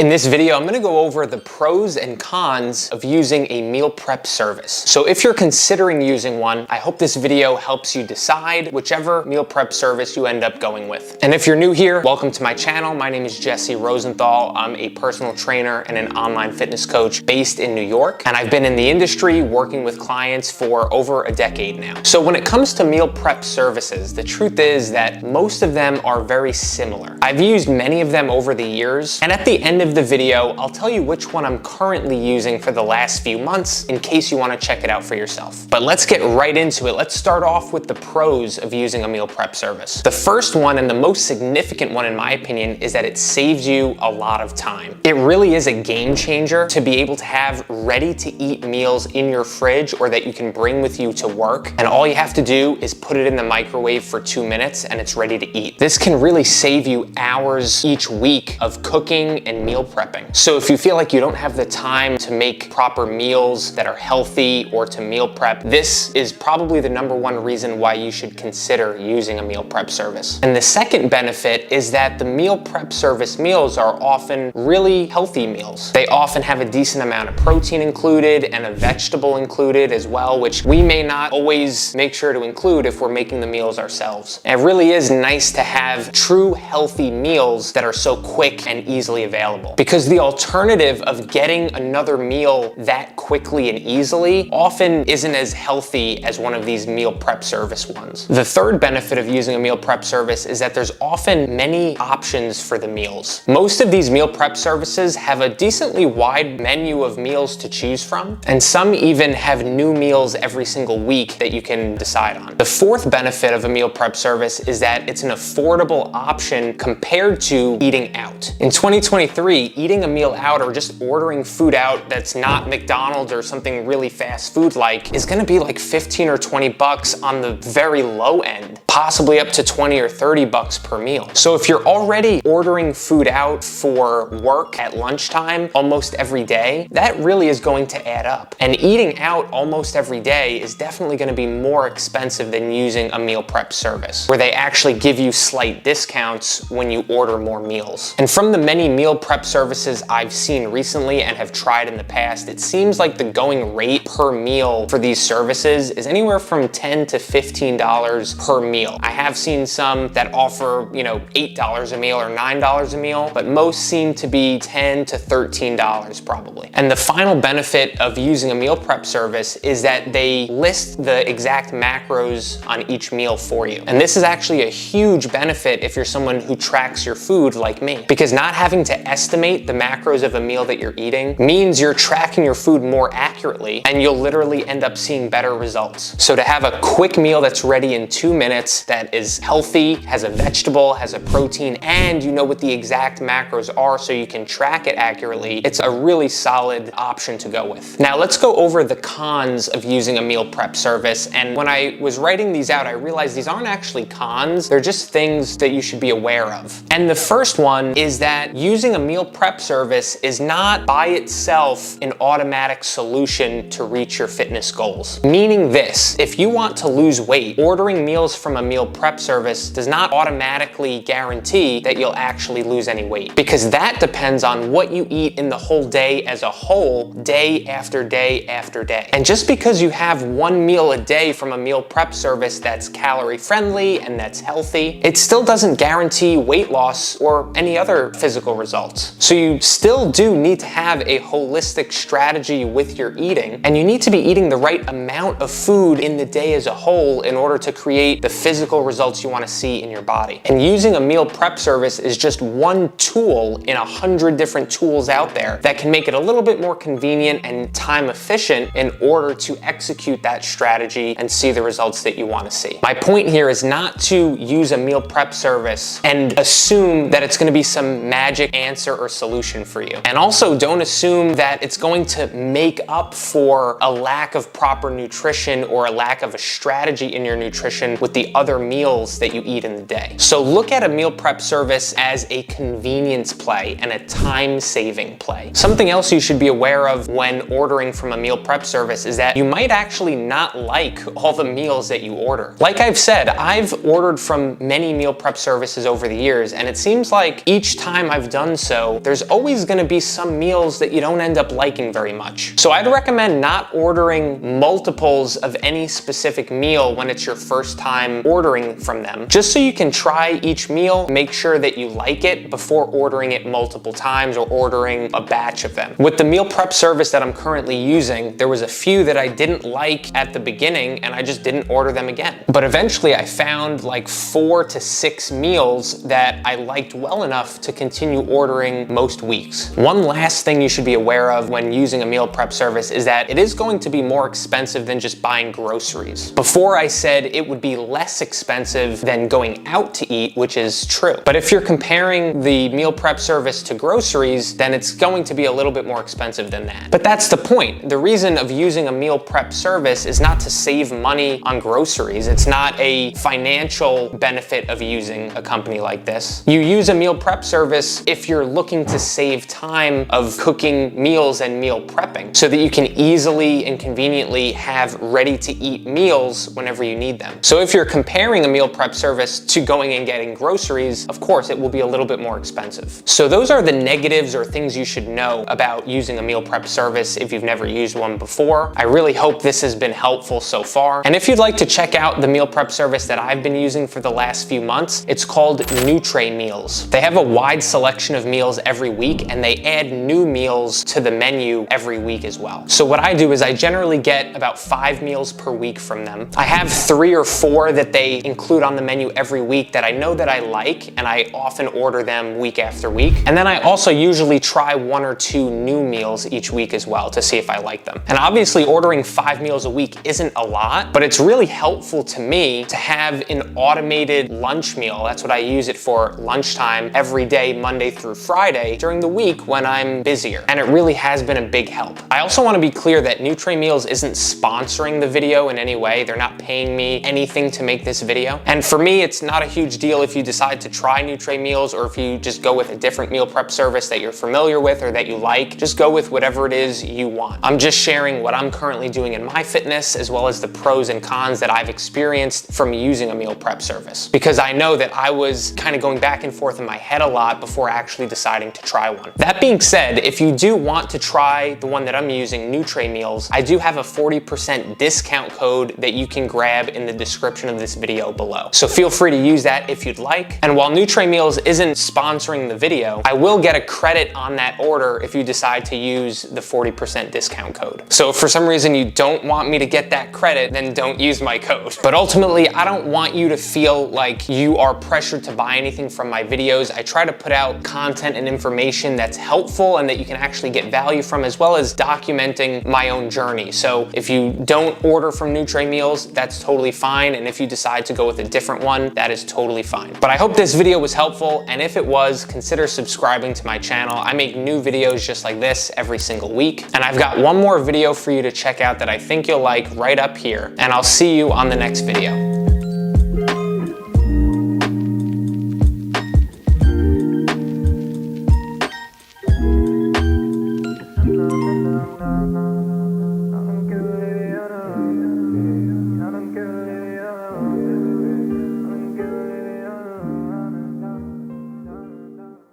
In this video, I'm gonna go over the pros and cons of using a meal prep service. So if you're considering using one, I hope this video helps you decide whichever meal prep service you end up going with. And if you're new here, welcome to my channel. My name is Jesse Rosenthal. I'm a personal trainer and an online fitness coach based in New York. And I've been in the industry working with clients for over a decade now. So when it comes to meal prep services, the truth is that most of them are very similar. I've used many of them over the years, and at the end of the video, I'll tell you which one I'm currently using for the last few months in case you want to check it out for yourself. But let's get right into it. Let's start off with the pros of using a meal prep service. The first one, and the most significant one in my opinion, is that it saves you a lot of time. It really is a game changer to be able to have ready to eat meals in your fridge or that you can bring with you to work, and all you have to do is put it in the microwave for 2 minutes and it's ready to eat. This can really save you hours each week of cooking and meal prepping. So if you feel like you don't have the time to make proper meals that are healthy or to meal prep, this is probably the #1 reason why you should consider using a meal prep service. And the second benefit is that the meal prep service meals are often really healthy meals. They often have a decent amount of protein included and a vegetable included as well, which we may not always make sure to include if we're making the meals ourselves. And it really is nice to have true healthy meals that are so quick and easily available, because the alternative of getting another meal that quickly and easily often isn't as healthy as one of these meal prep service ones. The third benefit of using a meal prep service is that there's often many options for the meals. Most of these meal prep services have a decently wide menu of meals to choose from, and some even have new meals every single week that you can decide on. The fourth benefit of a meal prep service is that it's an affordable option compared to eating out. In 2023, eating a meal out or just ordering food out that's not McDonald's or something really fast food like is gonna be like 15 or 20 bucks on the very low end, possibly up to 20 or 30 bucks per meal. So if you're already ordering food out for work at lunchtime almost every day, that really is going to add up. And eating out almost every day is definitely gonna be more expensive than using a meal prep service, where they actually give you slight discounts when you order more meals. And from the many meal prep services I've seen recently and have tried in the past, it seems like the going rate per meal for these services is anywhere from $10 to $15 per meal. I have seen some that offer, $8 a meal or $9 a meal, but most seem to be $10 to $13 probably. And the final benefit of using a meal prep service is that they list the exact macros on each meal for you. And this is actually a huge benefit if you're someone who tracks your food like me, because not having to estimate the macros of a meal that you're eating means you're tracking your food more accurately, and you'll literally end up seeing better results. So to have a quick meal that's ready in 2 minutes, that is healthy, has a vegetable, has a protein, and you know what the exact macros are so you can track it accurately, it's a really solid option to go with. Now let's go over the cons of using a meal prep service. And when I was writing these out, I realized these aren't actually cons, they're just things that you should be aware of. And the first one is that using a meal prep service is not by itself an automatic solution to reach your fitness goals. Meaning this: if you want to lose weight, ordering meals from a meal prep service does not automatically guarantee that you'll actually lose any weight, because that depends on what you eat in the whole day as a whole, day after day after day. And just because you have one meal a day from a meal prep service that's calorie friendly and that's healthy, it still doesn't guarantee weight loss or any other physical results. So you still do need to have a holistic strategy with your eating, and you need to be eating the right amount of food in the day as a whole in order to create the physical results you want to see in your body. And using a meal prep service is just one tool in 100 different tools out there that can make it a little bit more convenient and time efficient in order to execute that strategy and see the results that you want to see. My point here is not to use a meal prep service and assume that it's going to be some magic answer or solution for you. And also don't assume that it's going to make up for a lack of proper nutrition or a lack of a strategy in your nutrition with the the other meals that you eat in the day. So look at a meal prep service as a convenience play and a time-saving play. Something else you should be aware of when ordering from a meal prep service is that you might actually not like all the meals that you order. Like I've said, I've ordered from many meal prep services over the years, and it seems like each time I've done so, there's always gonna be some meals that you don't end up liking very much. So I'd recommend not ordering multiples of any specific meal when it's your first time ordering from them, just so you can try each meal, make sure that you like it before ordering it multiple times or ordering a batch of them. With the meal prep service that I'm currently using, there was a few that I didn't like at the beginning and I just didn't order them again. But eventually I found like 4 to 6 meals that I liked well enough to continue ordering most weeks. One last thing you should be aware of when using a meal prep service is that it is going to be more expensive than just buying groceries. Before I said it would be less expensive than going out to eat, which is true. But if you're comparing the meal prep service to groceries, then it's going to be a little bit more expensive than that. But that's the point. The reason of using a meal prep service is not to save money on groceries. It's not a financial benefit of using a company like this. You use a meal prep service if you're looking to save time of cooking meals and meal prepping so that you can easily and conveniently have ready to eat meals whenever you need them. So if you're comparing a meal prep service to going and getting groceries, of course it will be a little bit more expensive. So those are the negatives or things you should know about using a meal prep service if you've never used one before. I really hope this has been helpful so far. And if you'd like to check out the meal prep service that I've been using for the last few months, it's called Nutray Meals. They have a wide selection of meals every week and they add new meals to the menu every week as well. So what I do is I generally get about 5 meals per week from them. I have 3 or 4 that they include on the menu every week that I know that I like, and I often order them week after week. And then I also usually try 1 or 2 new meals each week as well to see if I like them. And obviously ordering 5 meals a week isn't a lot, but it's really helpful to me to have an automated lunch meal. That's what I use it for, lunchtime every day, Monday through Friday during the week when I'm busier. And it really has been a big help. I also want to be clear that Nutray Meals isn't sponsoring the video in any way. They're not paying me anything to make this video. And for me, it's not a huge deal if you decide to try Nutray Meals or if you just go with a different meal prep service that you're familiar with or that you like. Just go with whatever it is you want. I'm just sharing what I'm currently doing in my fitness as well as the pros and cons that I've experienced from using a meal prep service. Because I know that I was kind of going back and forth in my head a lot before actually deciding to try one. That being said, if you do want to try the one that I'm using, Nutray Meals, I do have a 40% discount code that you can grab in the description of this video below. So feel free to use that if you'd like. And while Nutray Meals isn't sponsoring the video, I will get a credit on that order if you decide to use the 40% discount code. So if for some reason you don't want me to get that credit, then don't use my code. But ultimately, I don't want you to feel like you are pressured to buy anything from my videos. I try to put out content and information that's helpful and that you can actually get value from, as well as documenting my own journey. So if you don't order from Nutray Meals, that's totally fine. And if you decide to go with a different one, that is totally fine. But I hope this video was helpful. And if it was, consider subscribing to my channel. I make new videos just like this every single week. And I've got one more video for you to check out that I think you'll like right up here. And I'll see you on the next video. No, no, no, no, no.